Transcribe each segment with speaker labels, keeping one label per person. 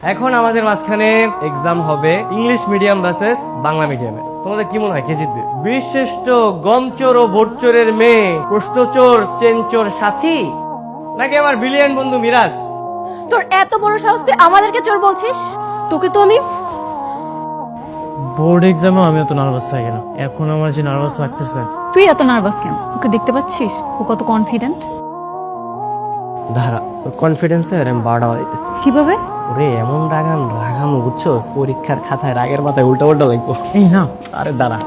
Speaker 1: এখন আমাদের মাঝখানে এক্সাম হবে ইংলিশ মিডিয়াম ভার্সেস বাংলা মিডিয়ামে। তোমাদের কি মনে হয় কে জিতবে? বীরশ্রেষ্ঠ গমচোর ও ভোটচোরের মেয়ে, প্রশ্নচোর চেনচোর সাথী, নাকি আমার ব্রিলিয়ান্ট বন্ধু মিরাজ?
Speaker 2: তোর এত বড় সাহস তুই আমাদেরকে চোর বলছিস? তোকে তো আমি
Speaker 3: বোর্ড এক্সামেও আমি অত নার্ভাস থাকি না, এখন আমার যে নার্ভাস লাগতেছে।
Speaker 2: তুই এত নার্ভাস কেন? ওকে দেখতে পাচ্ছিস ও কত কনফিডেন্ট।
Speaker 1: ধারা ওর কনফিডেন্সে আমি বাড়া হইতেছে।
Speaker 2: কিভাবে?
Speaker 1: ওরে এমন রাগামো বুঝছো, পরীক্ষার খাতায় রাগের মাথায় উল্টা উল্টা লাগবো।
Speaker 3: এই না,
Speaker 1: আরে দাঁড়া।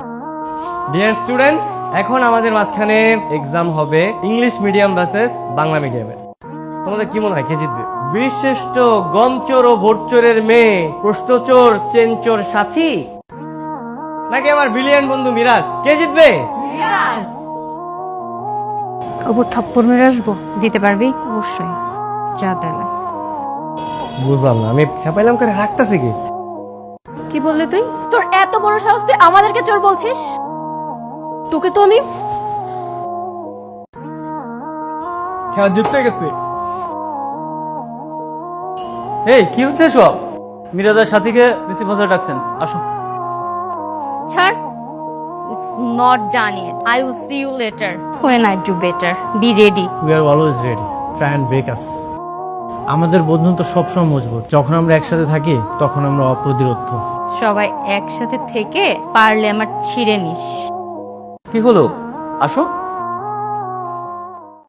Speaker 1: ডিয়ার স্টুডেন্টস, এখন আমাদের মাঝখানে এক্সাম হবে ইংলিশ মিডিয়াম ভার্সেস বাংলা মিডিয়ামে। তোমাদের কি মনে হয় কে জিতবে? বীরশ্রেষ্ঠ গমচোর ও ভোটচোরের মেয়ে, প্রশ্নচোর চেনচোর সাথী, নাকি আমার ব্রিলিয়ান্ট বন্ধু মিরাজ? কে জিতবে?
Speaker 2: ওপো থাপ্পড় মেরে আসবো, দিতে পারবি? অবশ্যই, যা তাহলে।
Speaker 1: বুঝলাম না, আমি খেপাইলাম করে রাখতেছে কি?
Speaker 2: কি বললি তুই? তোর এত বড় সাহস তুই আমাদেরকে চোর বলছিস? তোকে তো আমি
Speaker 3: খেলা জিততে গেছে।
Speaker 4: এই কি হচ্ছে সব? মিরাজের সাথীকে রিসিভ হাজার ডাকছেন, আসো।
Speaker 2: ছাড়। It's not done yet. I will see you later when I do better. Be ready.
Speaker 3: We are always ready, try and break us. আমাদের বন্ধুত্ব সবসময় মজবুত, যখন আমরা একসাথে থাকি তখন আমরা অপ্রতিরোধ।
Speaker 2: সবাই একসাথে থেকে পারলে আমার ছিঁড়ে নিস।
Speaker 4: কি হলো? আসো।